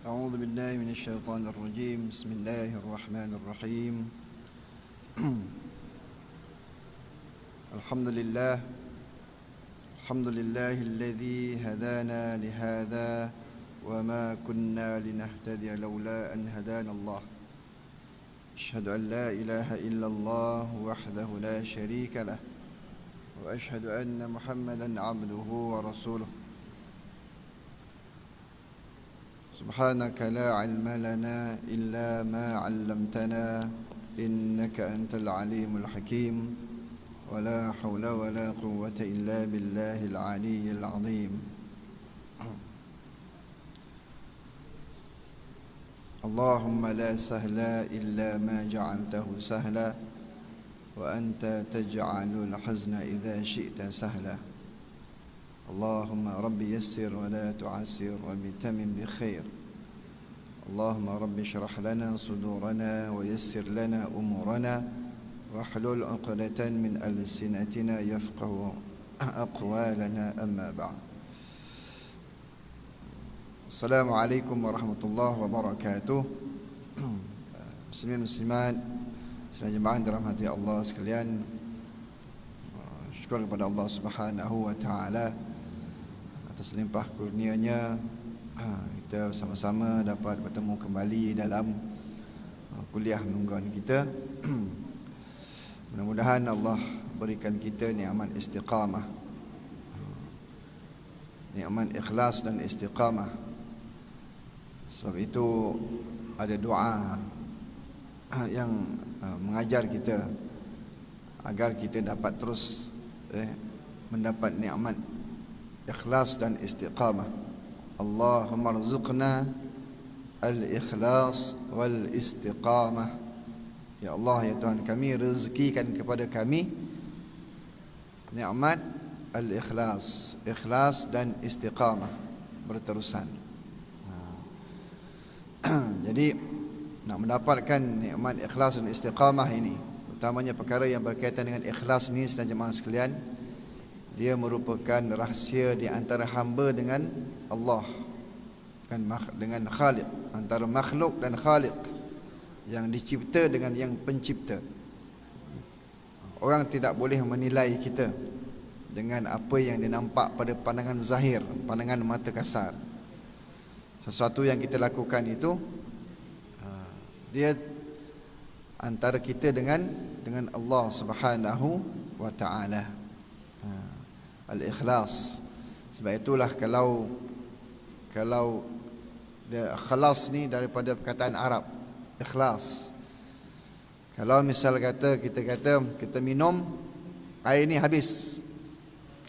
أعوذ بالله من الشيطان الرجيم. بسم الله الرحمن الرحيم. الحمد لله الذي هدانا لهذا وما كنا لنهتدي لولا أن هدانا الله. أشهد أن لا إله إلا الله وحده لا شريك له وأشهد أن محمدا عبده ورسوله. سبحانك لا علم لنا إلا ما علمتنا إنك أنت العليم الحكيم ولا حول ولا قوة إلا بالله العلي العظيم. اللهم لا سهل إلا ما جعلته سهلا وأنت تجعل الحزن إذا شئت سهلا. اللهم رب يسر ولا تعسر وبتمم بخير. اللهم رب اشرح لنا صدورنا ويسر لنا أمورنا واحلل عقدة من ألسنتنا يفقه أقوالنا. أما بعد. السلام عليكم ورحمة الله وبركاته. Muslimin muslimat sekalian jemaah dirahmati Allah sekalian, syukur kepada Allah Subhanahu wa taala atas limpah kurnia-Nya kita sama-sama dapat bertemu kembali dalam kuliah mingguan kita. Mudah-mudahan Allah berikan kita nikmat istiqamah, nikmat ikhlas dan istiqamah. Sebab itu ada doa yang mengajar kita agar kita dapat terus mendapat nikmat ikhlas dan istiqamah. Allahumma rzuqna al-ikhlas wal istiqamah. Ya Allah, ya Tuhan kami, rezekikan kepada kami nikmat al-ikhlas, ikhlas dan istiqamah berterusan. Jadi nak mendapatkan nikmat ikhlas dan istiqamah ini, utamanya perkara yang berkaitan dengan ikhlas ini, sedang jemaah sekalian, dia merupakan rahsia di antara hamba dengan Allah, dengan Khaliq, antara makhluk dan Khaliq, yang dicipta dengan yang pencipta. Orang tidak boleh menilai kita dengan apa yang dinampak pada pandangan zahir, pandangan mata kasar. Sesuatu yang kita lakukan itu dia antara kita dengan Allah Subhanahu wa taala. Al-ikhlas. Sebab itulah kalau dia khalas ni daripada perkataan Arab, ikhlas. Kalau misal kita minum air ni habis,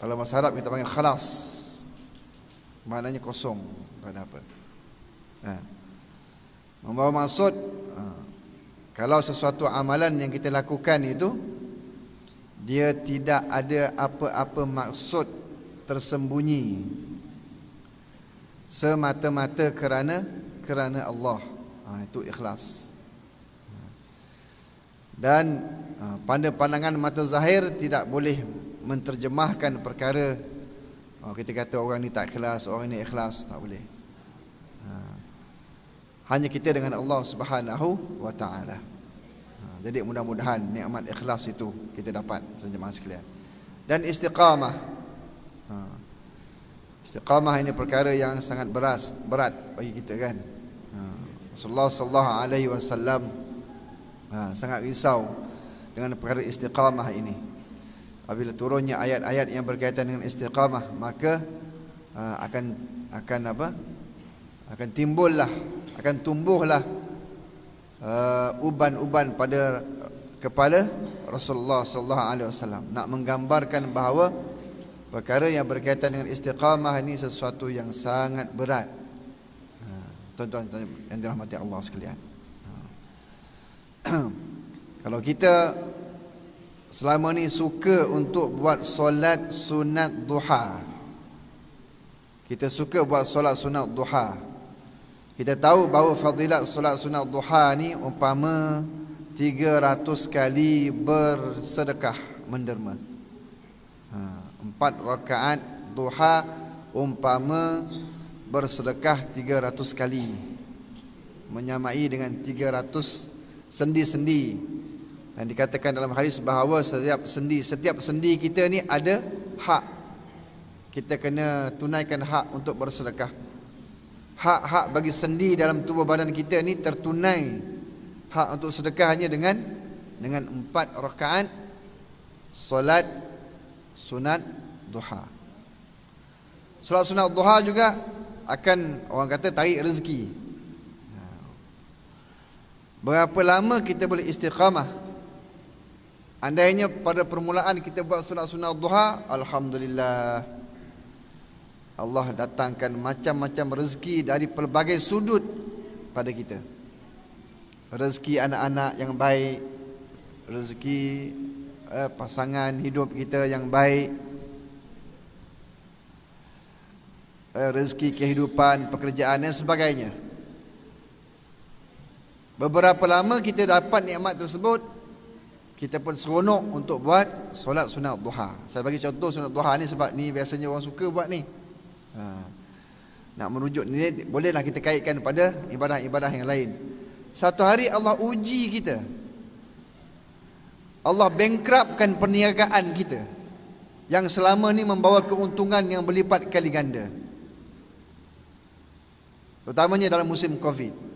kalau bahasa Arab kita panggil khalas, maknanya kosong, tak ada apa. Membawa maksud kalau sesuatu amalan yang kita lakukan itu dia tidak ada apa-apa maksud tersembunyi, semata-mata kerana Allah. Itu ikhlas. Dan pada pandangan mata zahir tidak boleh menterjemahkan perkara kita kata orang ni tak ikhlas, orang ni ikhlas, tak boleh. Hanya kita dengan Allah Subhanahu wa taala. Jadi mudah-mudahan nikmat ikhlas itu kita dapat, jemaah sekalian. Dan istiqamah. Istiqamah ini perkara yang sangat berat bagi kita, kan. Rasulullah sallallahu alaihi wasallam sangat risau dengan perkara istiqamah ini. Apabila turunnya ayat-ayat yang berkaitan dengan istiqamah, maka akan tumbuhlah uban-uban pada kepala Rasulullah sallallahu alaihi wasallam, nak menggambarkan bahawa perkara yang berkaitan dengan istiqamah ini sesuatu yang sangat berat. Tuan-tuan yang dirahmati Allah sekalian, kalau kita selama ni suka untuk buat solat sunat duha, kita suka buat solat sunat duha, kita tahu bahawa fadilat solat sunat duha ni umpama 300 kali bersedekah menderma. 4 rakaat duha umpama bersedekah 300 kali. menyamai dengan 300 sendi-sendi. Dan dikatakan dalam hadis bahawa setiap sendi kita ni ada hak. Kita kena tunaikan hak untuk bersedekah. Hak-hak bagi sendi dalam tubuh badan kita ni tertunai. Hak untuk sedekahnya dengan 4 rakaat solat sunat duha. Solat sunat duha juga akan, orang kata, tarik rezeki. Berapa lama kita boleh istiqamah? Andainya pada permulaan kita buat solat sunat duha, alhamdulillah, Allah datangkan macam-macam rezeki dari pelbagai sudut pada kita. Rezeki anak-anak yang baik, rezeki pasangan hidup kita yang baik, rezeki kehidupan, pekerjaan dan sebagainya. Beberapa lama kita dapat nikmat tersebut, kita pun seronok untuk buat solat sunat duha. Saya bagi contoh sunat duha ni sebab ni biasanya orang suka buat ni. Nak merujuk ni, bolehlah kita kaitkan pada ibadah-ibadah yang lain. Satu hari Allah uji kita. Allah bankruptkan perniagaan kita yang selama ni membawa keuntungan yang berlipat kali ganda, terutamanya dalam musim Covid.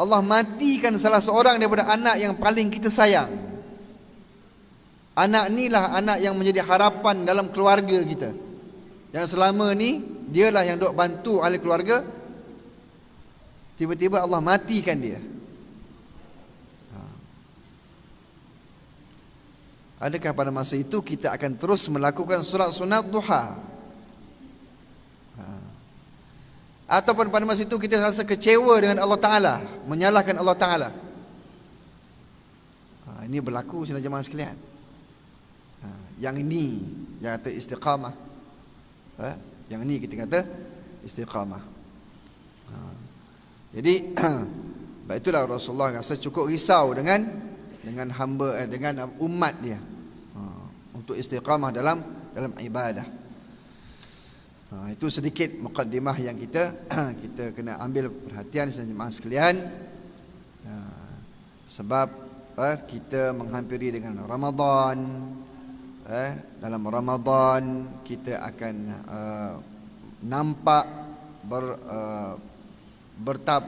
Allah matikan salah seorang daripada anak yang paling kita sayang. Anak inilah anak yang menjadi harapan dalam keluarga kita, yang selama ni dialah yang duk bantu ahli keluarga. Tiba-tiba Allah matikan dia. Adakah pada masa itu kita akan terus melakukan solat sunat duha? Ataupun pada masa itu kita rasa kecewa dengan Allah Ta'ala, menyalahkan Allah Ta'ala? Ini berlaku saudara jemaah sekalian. Yang ini yang kata istiqamah. Yang ini kita kata istiqamah. Jadi itulah Rasulullah rasa cukup risau dengan hamba, dengan umat dia, untuk istiqamah dalam ibadah. Itu sedikit muqaddimah yang kita kena ambil perhatian jemaah sekalian. Sebab kita menghampiri dengan Ramadan. Dalam Ramadan kita akan nampak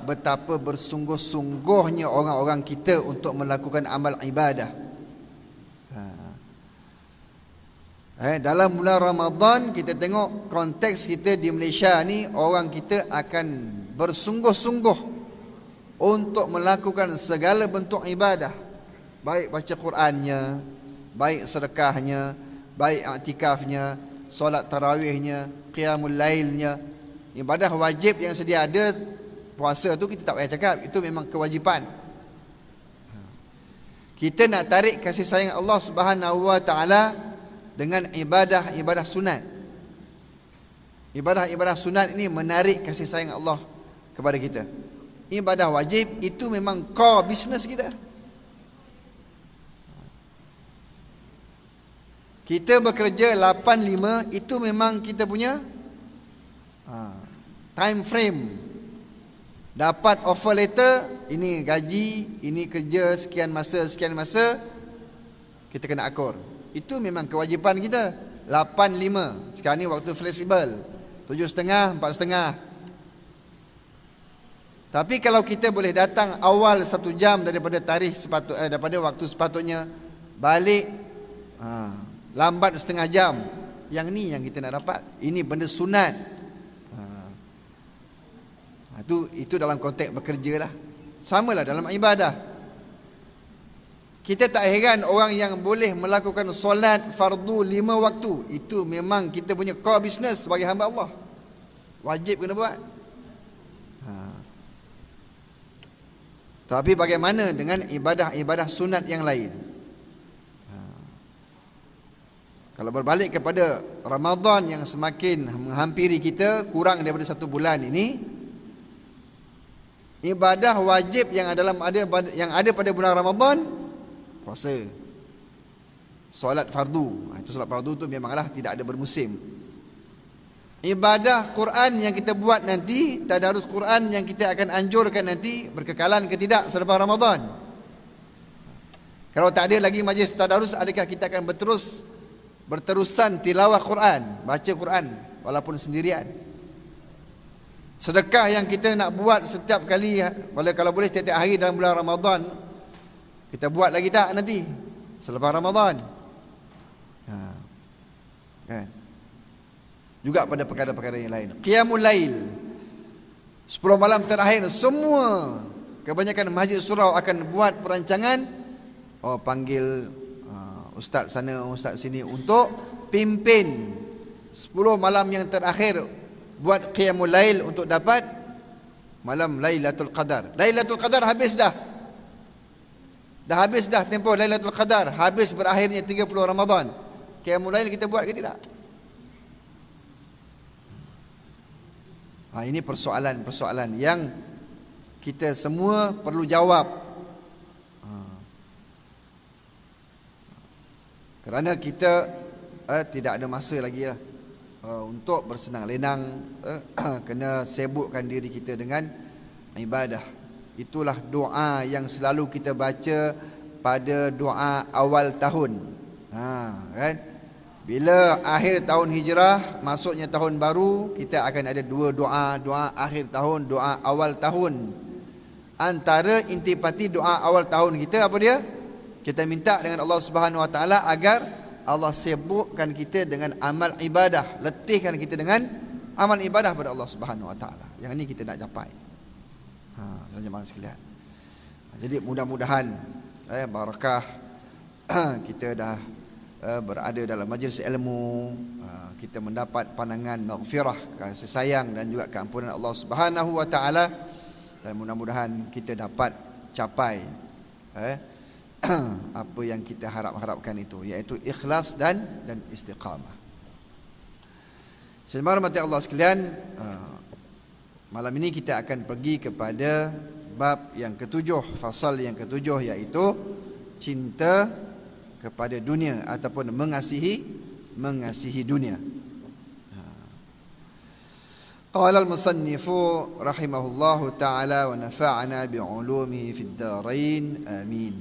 betapa bersungguh-sungguhnya orang-orang kita untuk melakukan amal ibadah. Dalam bulan Ramadan kita tengok konteks kita di Malaysia ni, orang kita akan bersungguh-sungguh untuk melakukan segala bentuk ibadah, baik baca Qurannya, baik sedekahnya, baik i'tikafnya, solat tarawihnya, qiyamul lailnya. Ibadah wajib yang sedia ada, puasa tu kita tak payah cakap, itu memang kewajipan. Kita nak tarik kasih sayang Allah Subhanahu wa taala dengan ibadah-ibadah sunat. Ibadah-ibadah sunat ini menarik kasih sayang Allah kepada kita. Ibadah wajib itu memang core business kita. Kita bekerja 8-5, itu memang kita punya time frame. Dapat offer letter, ini gaji, ini kerja sekian masa, kita kena akur. Itu memang kewajipan kita. 8-5. Sekarang ni waktu fleksibel, 7.30, 4.30. Tapi kalau kita boleh datang awal 1 jam daripada daripada waktu sepatutnya, balik lambat setengah jam, yang ni yang kita nak dapat. Ini benda sunat. Itu dalam konteks bekerja lah. Samalah dalam ibadah. Kita tak heran orang yang boleh melakukan solat fardu 5 waktu. Itu memang kita punya core business sebagai hamba Allah. Wajib kena buat. Tapi bagaimana dengan ibadah-ibadah sunat yang lain? Kalau berbalik kepada Ramadan yang semakin menghampiri kita, kurang daripada 1 bulan ini, ibadah wajib yang ada pada bulan Ramadan, puasa, solat fardu. Itu solat fardu tu memanglah tidak ada bermusim. ibadah Quran yang kita buat nanti, tadarus Quran yang kita akan anjurkan nanti, berkekalan ke tidak selepas Ramadan? Kalau tak ada lagi majlis tadarus, adakah kita akan berterusan tilawah Quran, baca Quran walaupun sendirian? Sedekah yang kita nak buat setiap kali, kalau boleh setiap hari dalam bulan Ramadan, kita buat lagi tak nanti selepas Ramadan? Kan? Juga pada perkara-perkara yang lain. Qiyamul Lail, 10 malam terakhir, semua kebanyakan masjid surau akan buat perancangan. Panggil ustaz sana, ustaz sini untuk pimpin 10 malam yang terakhir, buat Qiyamul Lail untuk dapat malam Lailatul Qadar. Lailatul Qadar habis dah. Dah habis dah tempoh Lailatul Qadar, habis berakhirnya 30 Ramadan. Qiyamul Lail kita buat ke tidak? Ini persoalan-persoalan yang kita semua perlu jawab. Kerana kita tidak ada masa lagi lah untuk bersenang lenang, kena sibukkan diri kita dengan ibadah. Itulah doa yang selalu kita baca pada doa awal tahun. Kan? Bila akhir tahun hijrah, masuknya tahun baru, kita akan ada dua doa. Doa akhir tahun, doa awal tahun. Antara intipati doa awal tahun kita apa dia? Kita minta dengan Allah Subhanahu Wa Taala agar Allah sibukkan kita dengan amal ibadah, letihkan kita dengan amal ibadah pada Allah Subhanahu Wa Taala. Yang ini kita nak capai. Jemaah sekalian. Jadi mudah-mudahan barakah kita dah berada dalam majlis ilmu, kita mendapat pandangan maghfirah, kasih sayang dan juga keampunan Allah Subhanahu Wa Taala, dan mudah-mudahan kita dapat capai apa yang kita harapkan itu, iaitu ikhlas dan istiqamah. Sembara mati Allah sekalian, malam ini kita akan pergi kepada bab yang ketujuh, fasal yang ketujuh, iaitu cinta kepada dunia ataupun mengasihi dunia. Qala al-musannifu rahimahullahu ta'ala wa nafa'ana bi'ulumihi fid darain amin.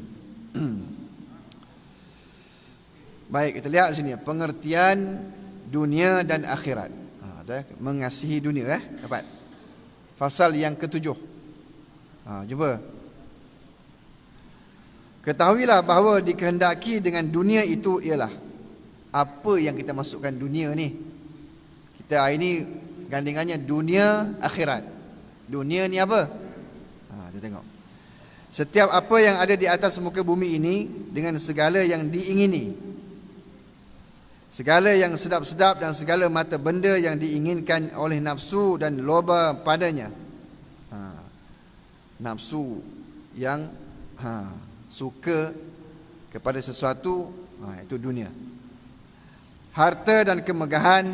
Baik, kita lihat sini pengertian dunia dan akhirat. Mengasihi dunia, dapat fasal yang ketujuh. Cuba ketahuilah bahawa dikehendaki dengan dunia itu ialah apa yang kita masukkan dunia ni. Kita hari ni gandingannya dunia akhirat. Dunia ni apa? Kita tengok. Setiap apa yang ada di atas muka bumi ini dengan segala yang diingini, segala yang sedap-sedap dan segala mata benda yang diinginkan oleh nafsu dan loba padanya. Nafsu yang suka kepada sesuatu, itu dunia. Harta dan kemegahan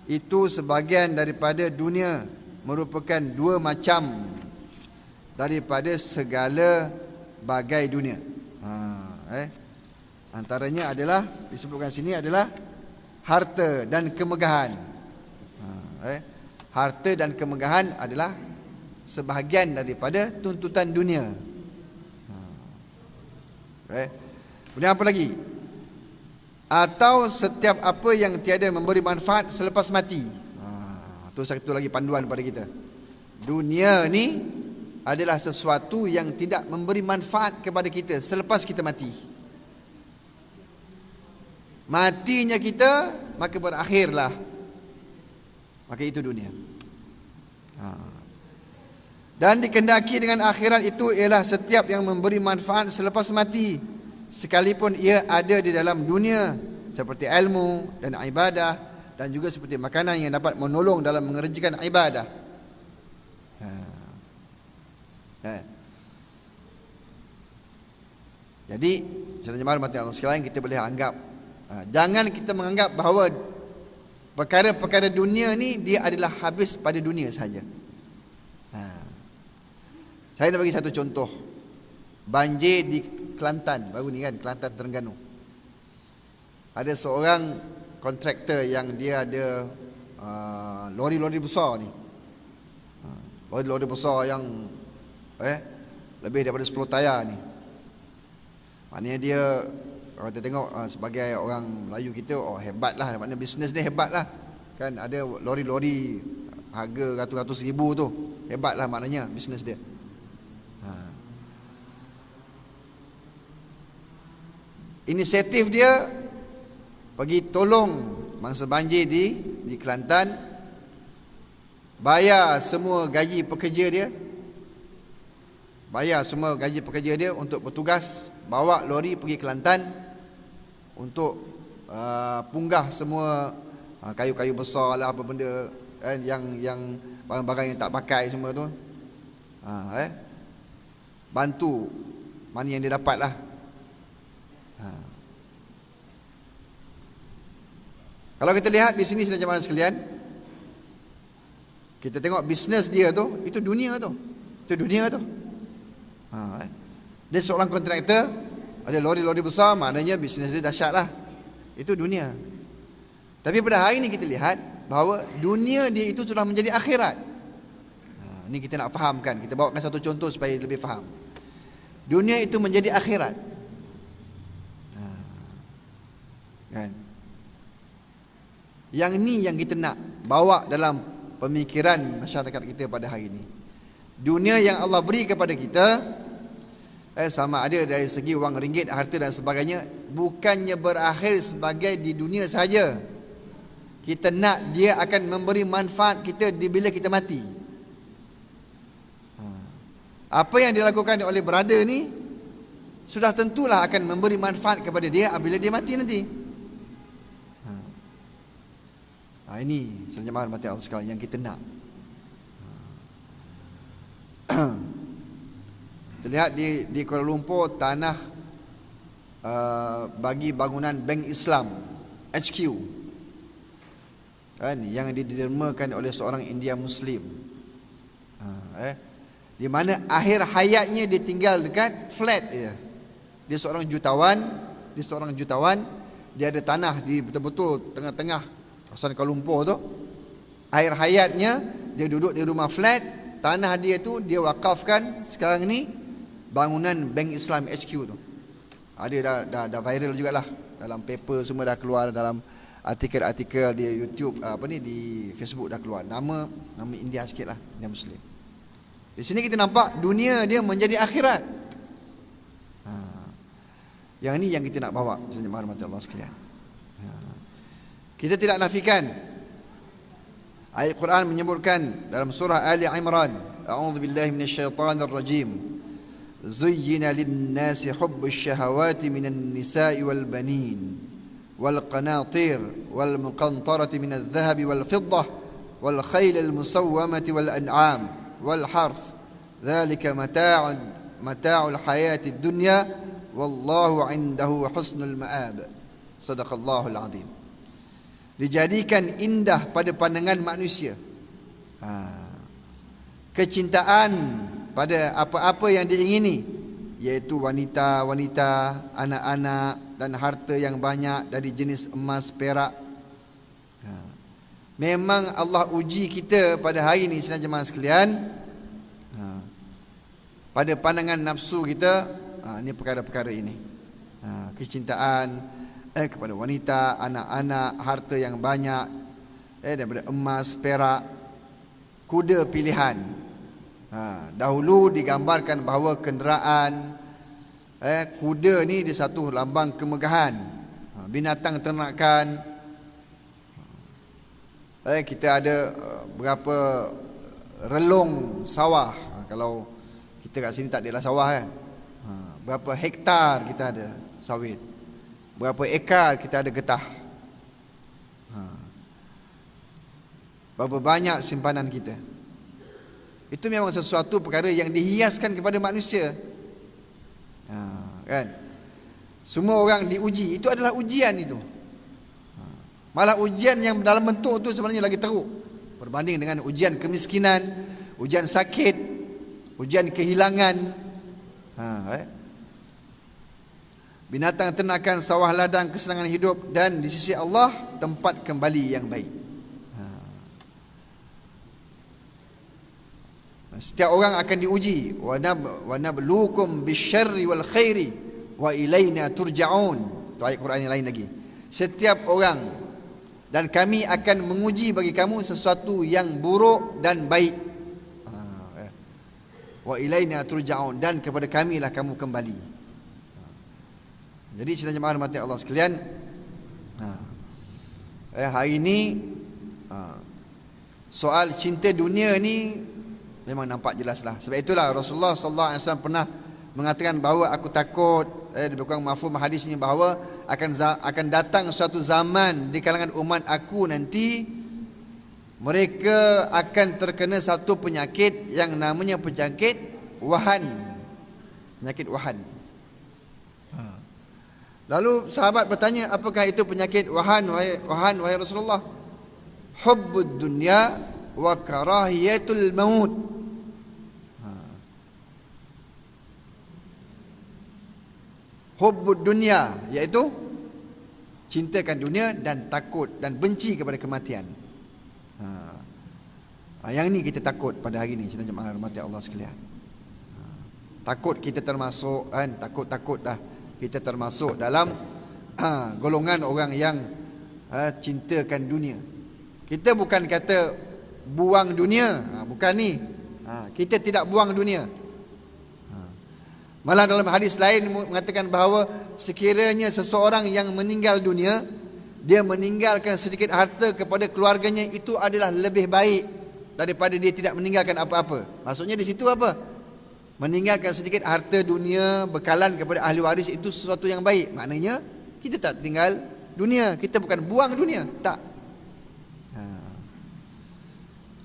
itu sebahagian daripada dunia, merupakan dua macam daripada segala bagai dunia. Antaranya adalah, disebutkan sini adalah harta dan kemegahan. Harta dan kemegahan adalah sebahagian daripada tuntutan dunia. Kemudian apa lagi? Atau setiap apa yang tiada memberi manfaat selepas mati. Itu satu lagi panduan pada kita. Dunia ni adalah sesuatu yang tidak memberi manfaat kepada kita selepas kita mati. Matinya kita, maka berakhirlah. Maka itu dunia. Dan dikehendaki dengan akhirat itu ialah setiap yang memberi manfaat selepas mati, sekalipun ia ada di dalam dunia, seperti ilmu dan ibadah, dan juga seperti makanan yang dapat menolong dalam mengerjakan ibadah. Jadi jemaah mati Allah sekalian, kita boleh anggap, jangan kita menganggap bahawa perkara-perkara dunia ni dia adalah habis pada dunia sahaja. Saya nak bagi satu contoh. Banjir di Kelantan baru ni kan, Kelantan Terengganu. Ada seorang kontraktor yang dia ada lori-lori besar ni. Lori-lori besar yang lebih daripada 10 tayar ni. Maknanya dia, kalau kita tengok sebagai orang Melayu kita, hebat lah, maknanya bisnes ni hebat lah. Kan ada lori-lori harga ratus-ratus ribu tu, hebat lah maknanya bisnes dia. Inisiatif dia pergi tolong mangsa banjir di Kelantan, bayar semua gaji pekerja dia, untuk bertugas bawa lori pergi Kelantan untuk punggah semua kayu-kayu besar lah, apa benda yang barang-barang yang tak pakai semua tu, bantu mana yang dia dapat lah. Kalau kita lihat di sini jemaah sekalian, kita tengok bisnes dia tu, itu dunia tu. Dia seorang kontraktor, ada lori-lori besar, maknanya bisnes dia dahsyat lah. Itu dunia. Tapi pada hari ini kita lihat bahawa dunia dia itu sudah menjadi akhirat. Ini kita nak fahamkan, kita bawakan satu contoh supaya lebih faham. Dunia itu menjadi akhirat. Kan? Yang ni yang kita nak bawa dalam pemikiran masyarakat kita pada hari ini. Dunia yang Allah beri kepada kita, sama ada dari segi wang ringgit, harta dan sebagainya, bukannya berakhir sebagai di dunia sahaja. Kita nak dia akan memberi manfaat kita bila kita mati. Apa yang dilakukan oleh brother ni sudah tentulah akan memberi manfaat kepada dia apabila dia mati nanti. Ini jemaah mati Allah sekalian yang kita nak. Kita lihat di Kuala Lumpur, tanah bagi bangunan Bank Islam HQ, kan, yang didermakan oleh seorang India Muslim, di mana akhir hayatnya dia tinggal dekat flat dia. Dia seorang jutawan, dia ada tanah di betul-betul tengah-tengah kawasan Kuala Lumpur tu. Akhir hayatnya dia duduk di rumah flat, tanah dia tu dia wakafkan sekarang ni bangunan Bank Islam HQ tu. Dia dah viral jugalah, dalam paper semua dah keluar, dalam artikel-artikel di YouTube, di Facebook dah keluar. Nama India sikitlah, India Muslim. Di sini kita nampak dunia dia menjadi akhirat. Yang ni yang kita nak bawa, jemaah rahmat Allah sekalian. Kita tidak nafikan ayat Quran menyebutkan dalam surah Ali Imran, a'udzubillahi minasyaitonir rajim, zuyyina lin-nasi hubbus syahawati minan nisa'i wal banin wal qanatir wal muqantarati minadh dhahabi wal fiddah wal khailil musawwamati wal an'am wal harth dzalika mata'ul hayatid dunya wallahu 'indahu husnul ma'ab. Sadaqallahul azim. Dijadikan indah pada pandangan manusia kecintaan pada apa-apa yang diingini, yaitu wanita-wanita, anak-anak dan harta yang banyak dari jenis emas, perak. Memang Allah uji kita pada hari ini jemaah sekalian, pada pandangan nafsu kita. Ini perkara-perkara ini, kecintaan kepada wanita, anak-anak, harta yang banyak, daripada emas, perak, kuda pilihan. Dahulu digambarkan bahawa kenderaan kuda ni di satu lambang kemegahan, binatang ternakan. Kita ada berapa relung sawah. Kalau kita kat sini tak adalah sawah kan. Berapa hektar kita ada sawit, berapa ekar kita ada getah, berapa banyak simpanan kita. Itu memang sesuatu perkara yang dihiaskan kepada manusia, kan? Semua orang diuji, itu adalah ujian itu. Malah ujian yang dalam bentuk itu sebenarnya lagi teruk berbanding dengan ujian kemiskinan, ujian sakit, ujian kehilangan. Binatang ternakan, sawah ladang, kesenangan hidup, dan di sisi Allah tempat kembali yang baik. Setiap orang akan diuji. Wa nabluukum bisyarri wal khairi wa ilaina turja'un. Itu ayat Quran yang lain lagi. Setiap orang, dan kami akan menguji bagi kamu sesuatu yang buruk dan baik. Wa ilaina turja'un, dan kepada kamilah kamu kembali. Jadi sidang jemaah rahmati Allah sekalian, hari ini soal cinta dunia ni memang nampak jelas lah. Sebab itulah Rasulullah sallallahu alaihi wasallam pernah mengatakan bahawa aku takut, lebih kurang mafhum hadis ini, bahawa akan datang suatu zaman di kalangan umat aku nanti, mereka akan terkena satu penyakit yang namanya penyakit wahan. Penyakit wahan. Lalu sahabat bertanya, apakah itu penyakit wahan wahai Rasulullah? Hubbud dunya wa karahiyatul maut. Hubbud dunya, iaitu cintakan dunia dan takut dan benci kepada kematian. Yang ini kita takut pada hari ini, sidang jemaah rahmati Allah sekalian. Takut kita termasuk takut dah kita termasuk dalam golongan orang yang cintakan dunia. Kita bukan kata buang dunia, bukan ni. Kita tidak buang dunia. Malah dalam hadis lain mengatakan bahawa sekiranya seseorang yang meninggal dunia, dia meninggalkan sedikit harta kepada keluarganya, itu adalah lebih baik daripada dia tidak meninggalkan apa-apa. Maksudnya di situ apa? Meninggalkan sedikit harta dunia, bekalan kepada ahli waris, itu sesuatu yang baik. Maknanya kita tak tinggal dunia, kita bukan buang dunia, tak.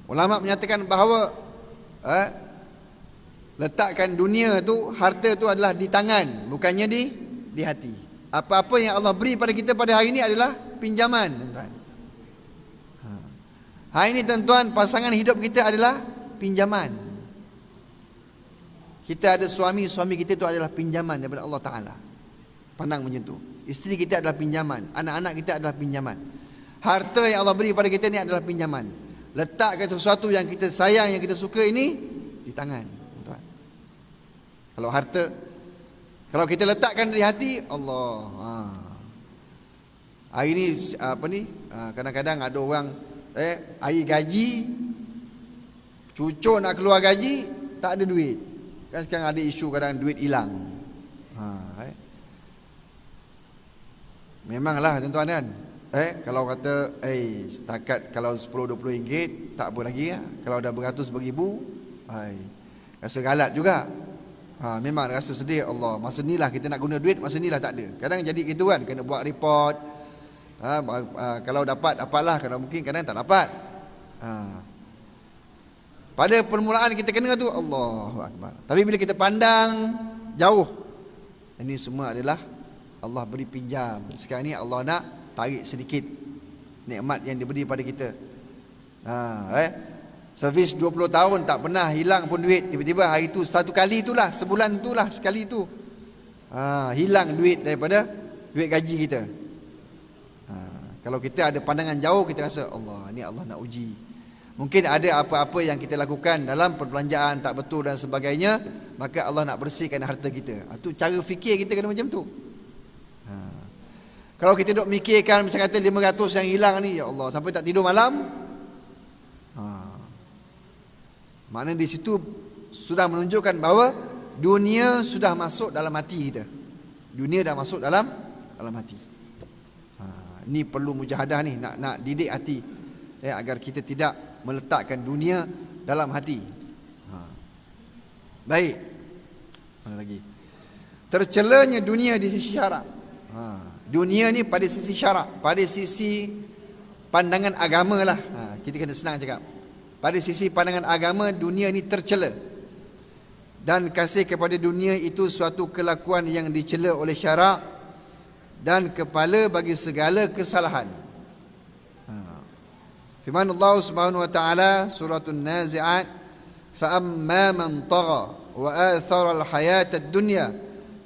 Ulama menyatakan bahawa letakkan dunia tu, harta tu adalah di tangan, bukannya di hati. Apa-apa yang Allah beri pada kita pada hari ini adalah pinjaman, tuan-tuan. Hari ini tuan-tuan, pasangan hidup kita adalah pinjaman. Kita ada suami kita itu adalah pinjaman daripada Allah Ta'ala. Pandang macam tu. Isteri kita adalah pinjaman, anak-anak kita adalah pinjaman. Harta yang Allah beri pada kita ni adalah pinjaman. Letakkan sesuatu yang kita sayang, yang kita suka ini di tangan, tuan. Kalau harta, kalau kita letakkan di hati, Allah. Hari ni kadang-kadang ada orang hari gaji, cucuk nak keluar gaji, tak ada duit. Kan sekarang ada isu kadang duit hilang. Memanglah tuan-tuan kan. Kalau kata setakat kalau 10-20 ringgit tak apa lagi ya. Kalau dah beratus beribu, rasa galat juga. Memang rasa sedih. Allah, masa ni lah kita nak guna duit, masa ni lah tak ada. Kadang jadi gitu kan, kena buat report. Kalau dapat, dapatlah. Kalau mungkin kadang tak dapat. Pada permulaan kita kena tu, Allahu Akbar. Tapi bila kita pandang jauh, ini semua adalah Allah beri pinjam. Sekarang ni Allah nak tarik sedikit nikmat yang diberi pada kita. Servis 20 tahun tak pernah hilang pun duit. Tiba-tiba hari tu satu kali itulah, sebulan itulah sekali tu. Hilang duit daripada duit gaji kita. Kalau kita ada pandangan jauh, kita rasa Allah, ni Allah nak uji. Mungkin ada apa-apa yang kita lakukan dalam perbelanjaan tak betul dan sebagainya, maka Allah nak bersihkan harta kita. Itu cara fikir kita kena macam tu. Kalau kita duk mikirkan misalnya kata 500 yang hilang ni, ya Allah, sampai tak tidur malam. Maknanya di situ sudah menunjukkan bahawa dunia sudah masuk dalam hati kita. Dunia dah masuk dalam hati. Ni perlu mujahadah ni, nak didik hati agar kita tidak meletakkan dunia dalam hati. Baik. Mana lagi? Tercelanya dunia di sisi syarak. Dunia ni pada sisi syarak, pada sisi pandangan agama lah. Kita kena senang cakap. Pada sisi pandangan agama, dunia ni tercela. Dan kasih kepada dunia itu suatu kelakuan yang dicela oleh syarak dan kepala bagi segala kesalahan. Firman Allah Subhanahu wa taala suratul Nazi'at, fa amma man tagha wa athara al-hayata ad-dunya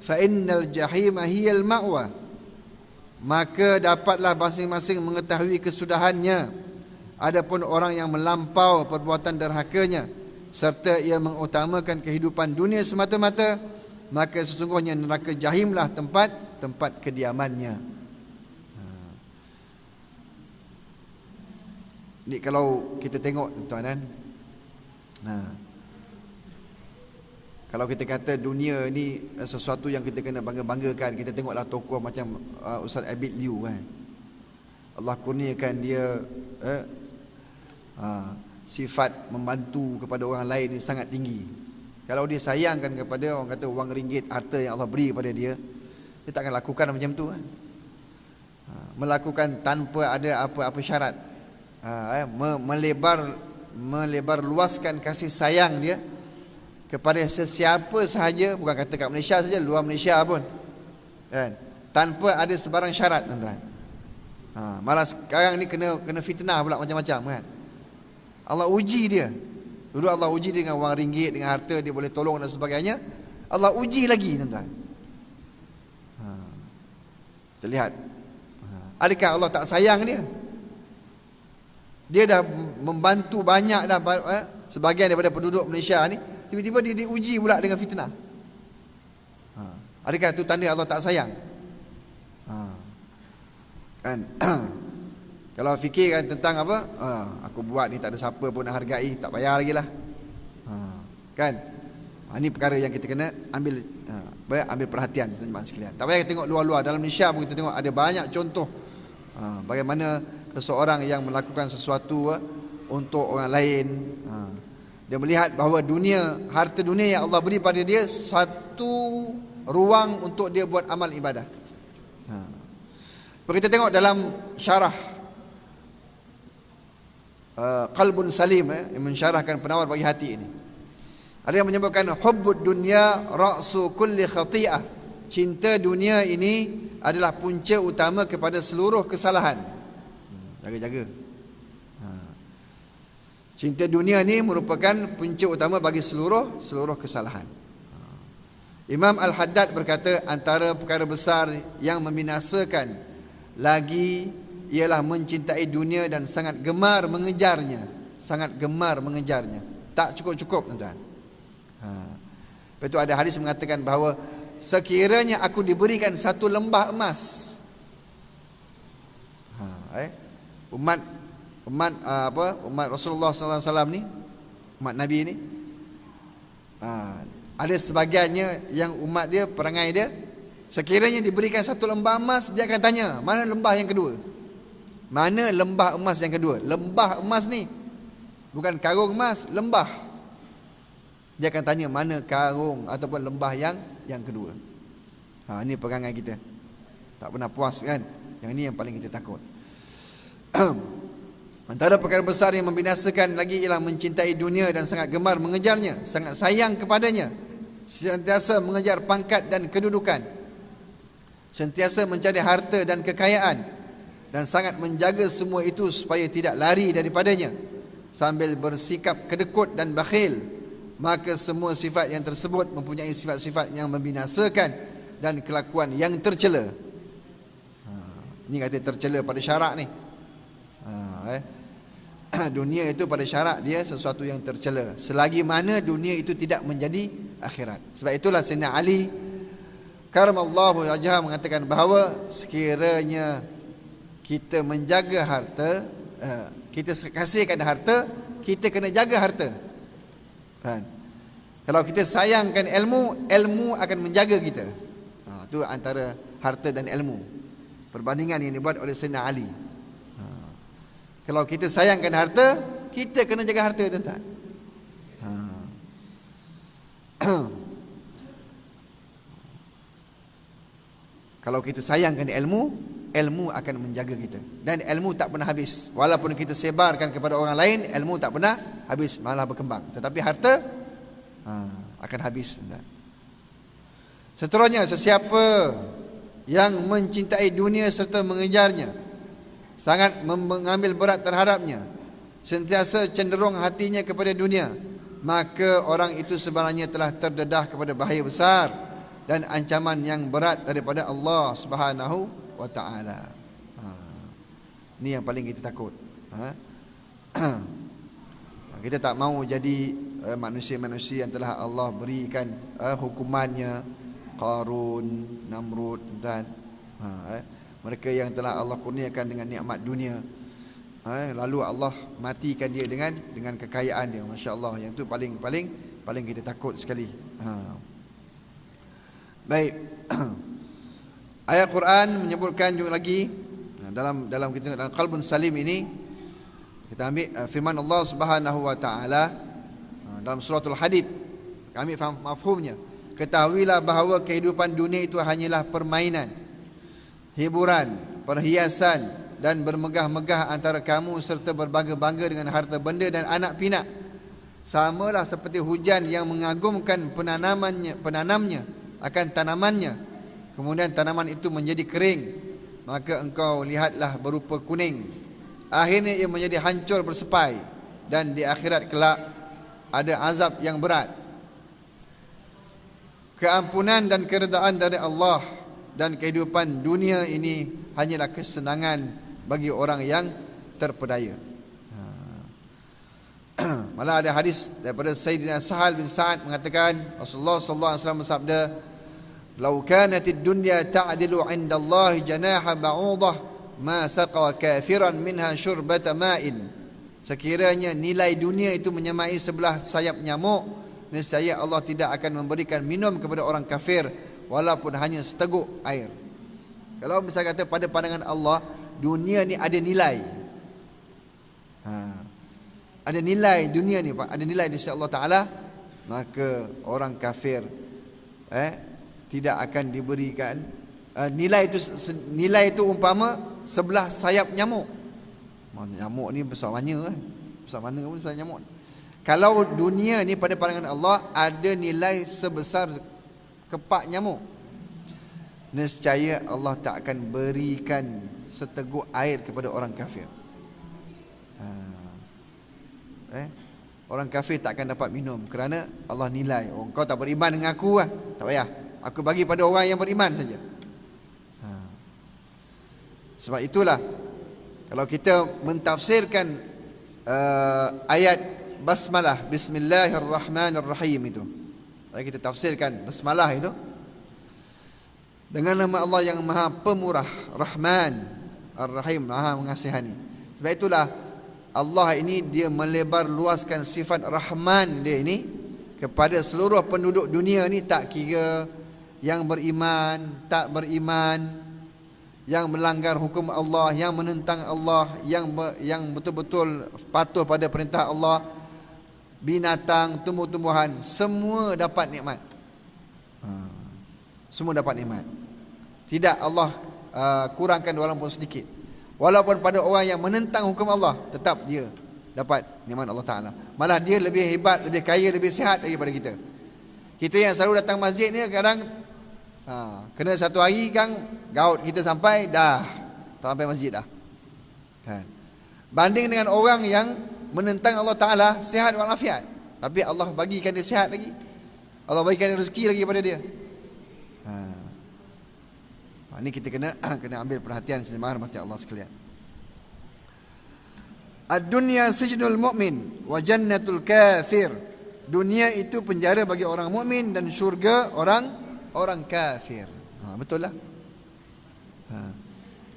fa innal jahima hiyal ma'wa. Maka dapatlah masing-masing mengetahui kesudahannya. Adapun orang yang melampau perbuatan derhakanya, serta ia mengutamakan kehidupan dunia semata-mata, maka sesungguhnya neraka jahimlah tempat kediamannya. Ni kalau kita tengok tuan-tuan, kalau kita kata dunia ni sesuatu yang kita kena bangga-banggakan, kita tengoklah tokoh macam Ustaz Abid Liu kan. Allah kurniakan dia sifat membantu kepada orang lain ni sangat tinggi. Kalau dia sayangkan kepada orang kata wang ringgit, harta yang Allah beri kepada dia, dia takkan lakukan macam tu kan. Melakukan tanpa ada apa-apa syarat. Melebar luaskan kasih sayang dia kepada sesiapa sahaja, bukan kata kat Malaysia saja, luar Malaysia pun kan, tanpa ada sebarang syarat tuan-tuan. Malah sekarang ni kena fitnah pula macam-macam kan. Allah uji dia. Dulu Allah uji dia dengan wang ringgit, dengan harta, dia boleh tolong dan sebagainya. Allah uji lagi tuan-tuan. Terlihat. Adakah Allah tak sayang dia? Dia dah membantu banyak dah, sebahagian daripada penduduk Malaysia ni, tiba-tiba dia diuji pula dengan fitnah. Adakah itu tanda Allah tak sayang? Kan? Kalau fikirkan tentang apa, aku buat ni tak ada siapa pun nak hargai, tak payah lagi lah. Kan? Ini perkara yang kita kena ambil perhatian teman-teman sekalian. Tak payah tengok luar-luar. Dalam Malaysia pun kita tengok ada banyak contoh bagaimana seseorang yang melakukan sesuatu untuk orang lain, dia melihat bahawa harta dunia yang Allah beri pada dia satu ruang untuk dia buat amal ibadah. Kita tengok dalam syarah Qalbun Salim yang mensyarahkan Penawar Bagi Hati ini, ada yang menyebutkan hubbud dunya ra'su kulli khati'ah. Cinta dunia ini adalah punca utama kepada seluruh kesalahan. Jaga-jaga. Cinta dunia ni merupakan punca utama bagi seluruh kesalahan. Imam Al-Haddad berkata, antara perkara besar yang membinasakan lagi ialah mencintai dunia dan sangat gemar mengejarnya. Sangat gemar mengejarnya. Tak cukup-cukup tuan-tuan. Lepas itu ada hadis mengatakan bahawa sekiranya aku diberikan satu lembah emas, umat Rasulullah SAW ni, umat Nabi ni, ada sebahagiannya yang umat dia, perangai dia, sekiranya diberikan satu lembah emas, dia akan tanya, mana lembah yang kedua? Mana lembah emas yang kedua? Lembah emas ni bukan karung emas, lembah. Dia akan tanya mana karung ataupun lembah yang kedua. Ini perangai kita. Tak pernah puas kan? Yang ini yang paling kita takut. Antara perkara besar yang membinasakan lagi ialah mencintai dunia dan sangat gemar mengejarnya, sangat sayang kepadanya, sentiasa mengejar pangkat dan kedudukan, sentiasa mencari harta dan kekayaan, dan sangat menjaga semua itu supaya tidak lari daripadanya, sambil bersikap kedekut dan bakhil. Maka semua sifat yang tersebut mempunyai sifat-sifat yang membinasakan dan kelakuan yang tercela. Ini kata tercela pada syarak ni. Dunia itu pada syarak dia sesuatu yang tercela, selagi mana dunia itu tidak menjadi akhirat. Sebab itulah Sayyidina Ali karamallahu wajhahu mengatakan bahawa sekiranya kita menjaga harta, kita kasihkan harta, kita kena jaga harta kan? Kalau kita sayangkan ilmu, ilmu akan menjaga kita. Itu antara harta dan ilmu, perbandingan yang dibuat oleh Sayyidina Ali. Kalau kita sayangkan harta, kita kena jaga harta tuan-tuan. Kalau kita sayangkan ilmu, ilmu akan menjaga kita. Dan ilmu tak pernah habis. Walaupun kita sebarkan kepada orang lain, ilmu tak pernah habis, malah berkembang. Tetapi harta akan habis. Seterusnya, sesiapa yang mencintai dunia serta mengejarnya, sangat mengambil berat terhadapnya, sentiasa cenderung hatinya kepada dunia, maka orang itu sebenarnya telah terdedah kepada bahaya besar dan ancaman yang berat daripada Allah Subhanahu wa ta'ala. Ini yang paling kita takut. Kita tak mahu jadi manusia-manusia yang telah Allah berikan hukumannya, Qarun, Namrud dan mereka yang telah Allah kurniakan dengan nikmat dunia, lalu Allah matikan dia dengan kekayaan dia. Masya-Allah, yang tu paling kita takut sekali. Baik. Ayat Quran menyebutkan juga lagi dalam kita dalam Qalbun Salim ini, kita ambil firman Allah Subhanahu wa taala dalam suratul Hadid. Kami faham mafhumnya. Ketahuilah bahawa kehidupan dunia itu hanyalah permainan, hiburan, perhiasan dan bermegah-megah antara kamu serta berbangga-bangga dengan harta benda dan anak pinak. Samalah seperti hujan yang mengagumkan penanamnya akan tanamannya. Kemudian tanaman itu menjadi kering, maka engkau lihatlah berupa kuning. Akhirnya ia menjadi hancur bersepai, dan di akhirat kelak ada azab yang berat. Keampunan dan keredaan dari Allah, dan kehidupan dunia ini hanyalah kesenangan bagi orang yang terpedaya. Malah ada hadis daripada Sayyidina Sahal bin Sa'ad mengatakan, Rasulullah sallallahu alaihi wasallam bersabda, "Lau kanatid dunya ta'dilu 'inda Allah janaha ba'udah ma saqa kafiran minha syurbata ma'in." Sekiranya nilai dunia itu menyamai sebelah sayap nyamuk, nescaya Allah tidak akan memberikan minum kepada orang kafir walaupun hanya seteguk air. Kalau bisa kata pada pandangan Allah, dunia ni ada nilai. Ada nilai dunia ni, Pak, ada nilai di sisi Allah Taala, maka orang kafir tidak akan diberikan nilai itu umpama sebelah sayap nyamuk. Nyamuk ni besar mana pun besar nyamuk. Kalau dunia ni pada pandangan Allah ada nilai sebesar kepak nyamuk, nescaya Allah tak akan berikan seteguk air kepada orang kafir. Orang kafir tak akan dapat minum kerana Allah nilai, oh, kau tak beriman dengan aku lah, tak payah, aku bagi pada orang yang beriman saja. Sebab itulah kalau kita mentafsirkan ayat basmalah, Bismillahirrahmanirrahim itu, kalau kita tafsirkan basmalah itu dengan nama Allah yang Maha Pemurah, Rahman, Ar-Rahim, Maha Mengasihani. Sebab itulah Allah ini dia melebar luaskan sifat Rahman dia ini kepada seluruh penduduk dunia ni, tak kira yang beriman, tak beriman, yang melanggar hukum Allah, yang menentang Allah, yang betul-betul patuh pada perintah Allah, binatang, tumbuh-tumbuhan, semua dapat nikmat. Semua dapat nikmat. Tidak Allah kurangkan walaupun sedikit. Walaupun pada orang yang menentang hukum Allah, tetap dia dapat nikmat Allah Ta'ala. Malah dia lebih hebat, lebih kaya, lebih sihat daripada kita. Kita yang selalu datang masjid ni kadang kena satu hari kan gaut kita sampai dah tak sampai masjid dah. Kan? Banding dengan orang yang menentang Allah Ta'ala, sihat walafiat, tapi Allah bagikan dia sihat lagi, Allah bagikan dia rezeki lagi pada dia. Ini kita kena ambil perhatian sejemaah rahmati Allah sekalian. Ad-dunya sijnul mu'min wa jannatul kafir. Dunia itu penjara bagi orang mukmin dan syurga orang kafir. Betul lah.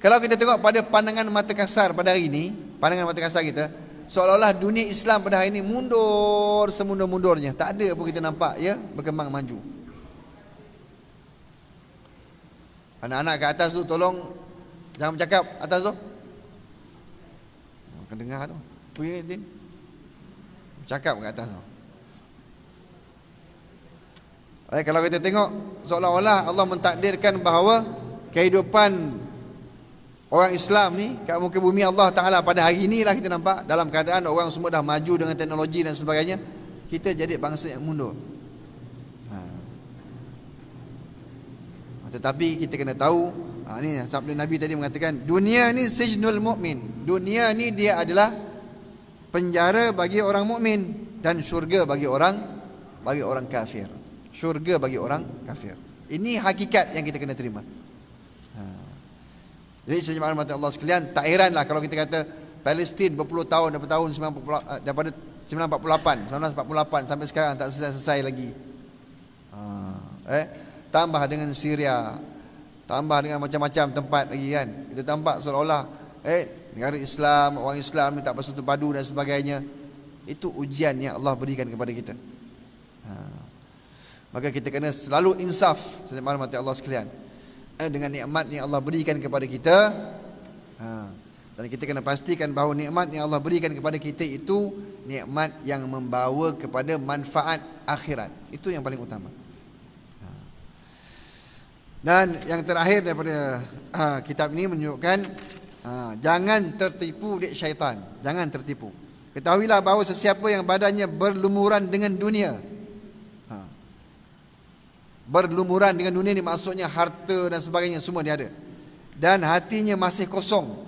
Kalau kita tengok pada pandangan mata kasar pada hari ini, pandangan mata kasar kita, seolah-olah dunia Islam pada hari ini mundur semundur-mundurnya. Tak ada pun kita nampak ya berkembang maju. Anak-anak kat atas tu tolong jangan bercakap atas tu. Akan dengar tu. Pergi Din. Bercakap kat atas tu. Kalau kita tengok seolah-olah Allah mentakdirkan bahawa kehidupan orang Islam ni kat muka bumi Allah Ta'ala pada hari inilah kita nampak dalam keadaan orang semua dah maju dengan teknologi dan sebagainya, kita jadi bangsa yang mundur. Tetapi kita kena tahu, ni sabda Nabi tadi mengatakan, dunia ni sijnul mu'min. Dunia ni dia adalah penjara bagi orang mukmin dan syurga bagi orang kafir. Syurga bagi orang kafir. Ini hakikat yang kita kena terima. Jadi sejemaah rahmat Allah sekalian, tak heranlah kalau kita kata Palestin berpuluh tahun daripada 1948 sampai sekarang tak selesai lagi. Tambah dengan Syria, tambah dengan macam-macam tempat lagi kan. Kita tampak seolah-olah negara Islam, orang Islam ni tak bersatu padu dan sebagainya. Itu ujian yang Allah berikan kepada kita. Maka kita kena selalu insaf selain mati Allah sekalian, dengan nikmat yang Allah berikan kepada kita. Dan kita kena pastikan bahawa nikmat yang Allah berikan kepada kita itu nikmat yang membawa kepada manfaat akhirat. Itu yang paling utama. Dan yang terakhir daripada kitab ini menunjukkan jangan tertipu oleh syaitan. Jangan tertipu. Ketahuilah bahawa sesiapa yang badannya berlumuran dengan dunia, berlumuran dengan dunia ni maksudnya harta dan sebagainya semua dia ada, dan hatinya masih kosong,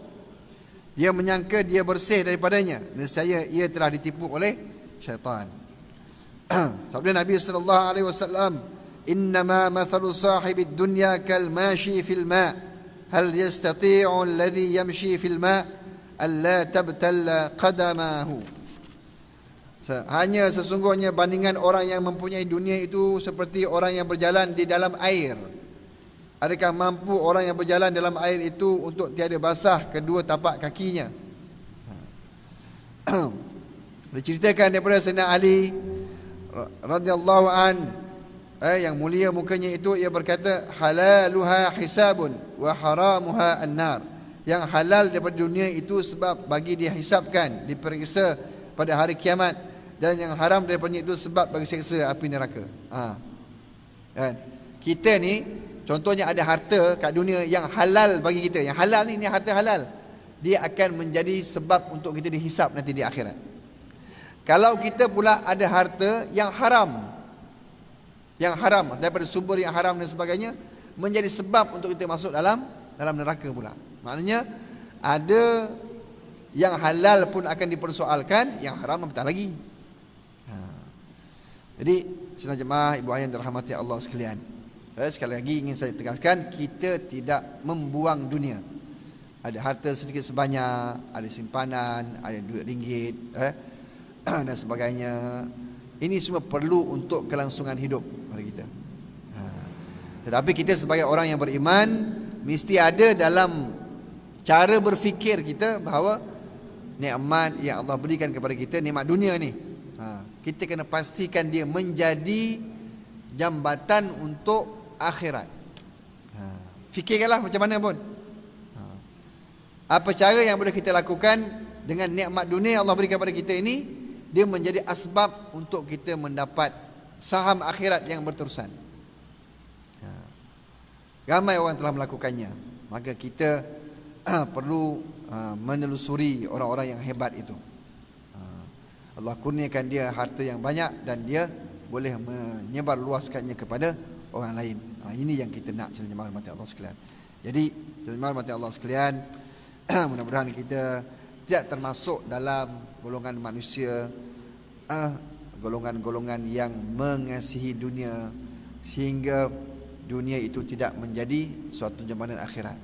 dia menyangka dia bersih daripadanya, nescaya ia telah ditipu oleh syaitan. Sabda Nabi sallallahu alaihi wasallam, "Innama mathalu sahibid dunya kal mashi fil ma, hal yastati'u alladhi yamshi fil ma alla tabtalla qadamahu." Hanya sesungguhnya bandingan orang yang mempunyai dunia itu seperti orang yang berjalan di dalam air. Adakah mampu orang yang berjalan dalam air itu untuk tiada basah kedua tapak kakinya? Diceritakan daripada Sayyidina Ali radhiyallahu an, yang mulia mukanya itu, ia berkata, halaluha hisabun wa haramuha an-nar. Yang halal daripada dunia itu sebab bagi dihisabkan, diperiksa pada hari kiamat, dan yang haram daripadanya itu sebab bagi seksa api neraka. Kan? Kita ni contohnya ada harta kat dunia yang halal bagi kita. Yang halal ni harta halal. Dia akan menjadi sebab untuk kita dihisap nanti di akhirat. Kalau kita pula ada harta yang haram, daripada sumber yang haram dan sebagainya, menjadi sebab untuk kita masuk dalam neraka pula. Maknanya ada yang halal pun akan dipersoalkan, yang haram apatah lagi. Jadi senang jemaah ibu ayah yang dirahmati Allah sekalian, sekali lagi ingin saya tegaskan, kita tidak membuang dunia. Ada harta sedikit sebanyak, ada simpanan, ada duit ringgit dan sebagainya. Ini semua perlu untuk kelangsungan hidup pada kita. Tetapi kita sebagai orang yang beriman, mesti ada dalam cara berfikir kita bahawa nikmat yang Allah berikan kepada kita, nikmat dunia ni, kita kena pastikan dia menjadi jambatan untuk akhirat. Fikirkanlah macam mana pun, apa cara yang boleh kita lakukan dengan nikmat dunia yang Allah berikan kepada kita ini, dia menjadi asbab untuk kita mendapat saham akhirat yang berterusan. Ramai orang telah melakukannya. Maka kita perlu menelusuri orang-orang yang hebat itu. Allah kurniakan dia harta yang banyak dan dia boleh menyebar luaskannya kepada orang lain. Ini yang kita nak, jemaah rahmati Allah sekalian. Jadi jemaah rahmati Allah sekalian, mudah-mudahan kita tidak termasuk dalam golongan manusia, golongan-golongan yang mengasihi dunia sehingga dunia itu tidak menjadi suatu jambatan akhirat.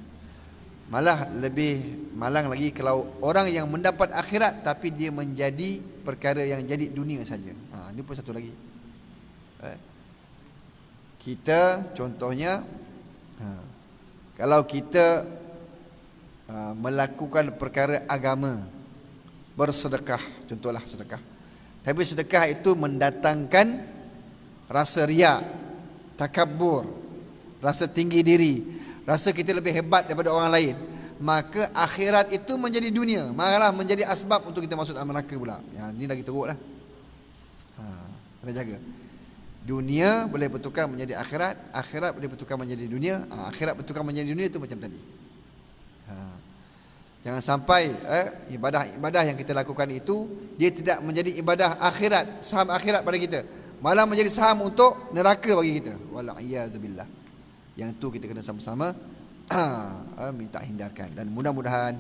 Malah lebih malang lagi kalau orang yang mendapat akhirat tapi dia menjadi perkara yang jadi dunia saja. Ini pun satu lagi. Kita contohnya, kalau kita melakukan perkara agama, bersedekah, contohlah sedekah, tapi sedekah itu mendatangkan rasa riak, takabur, rasa tinggi diri, rasa kita lebih hebat daripada orang lain, maka akhirat itu menjadi dunia, malah menjadi asbab untuk kita masuk dalam neraka pula. Ini lagi teruk lah. Kena jaga. Dunia boleh bertukar menjadi akhirat, akhirat boleh bertukar menjadi dunia, akhirat bertukar menjadi dunia, itu macam tadi. Jangan sampai ibadah yang kita lakukan itu dia tidak menjadi ibadah akhirat, saham akhirat pada kita, malah menjadi saham untuk neraka bagi kita. Wala'iyadzubillah. Yang itu kita kena sama-sama minta hindarkan. Dan mudah-mudahan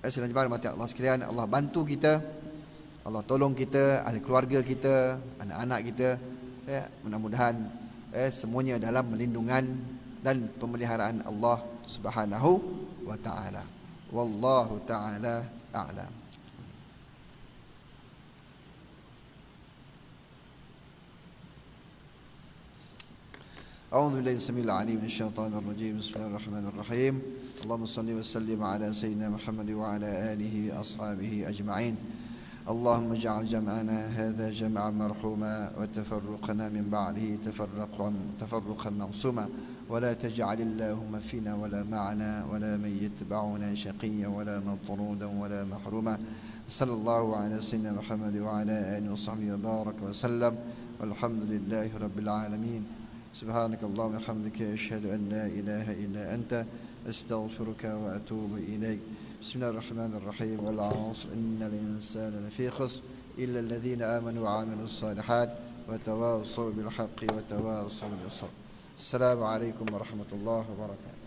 sedang mati Allah sekalian, Allah bantu kita, Allah tolong kita, ahli keluarga kita, anak-anak kita, mudah-mudahan semuanya dalam melindungan dan pemeliharaan Allah Subhanahu wa taala. Wallahu taala a'lam. أعوذ بالله السميع العليم من الشيطان الرجيم. بسم الله الرحمن الرحيم. اللهم صل وسلم على سيدنا محمد وعلى آله وأصحابه أجمعين. اللهم اجعل جمعنا هذا جمعا مرحوما وتفرقنا من بعده تفرقا معصوما ولا تجعل اللهم فينا ولا معنا ولا من يتبعنا شقيا ولا مطرودا ولا محروما. صلى الله على سيدنا محمد وعلى آله وصحبه وبارك وسلم والحمد لله رب العالمين. سبحانك اللهم وبحمدك أشهد أن لا إله إلا أنت أستغفرك وأتوب إليك. بسم الله الرحمن الرحيم. والعصر إن الإنسان لفي خسر إلا الذين آمنوا وعملوا الصالحات وتواصوا بالحق وتواصوا بالصبر. السلام عليكم ورحمة الله وبركاته.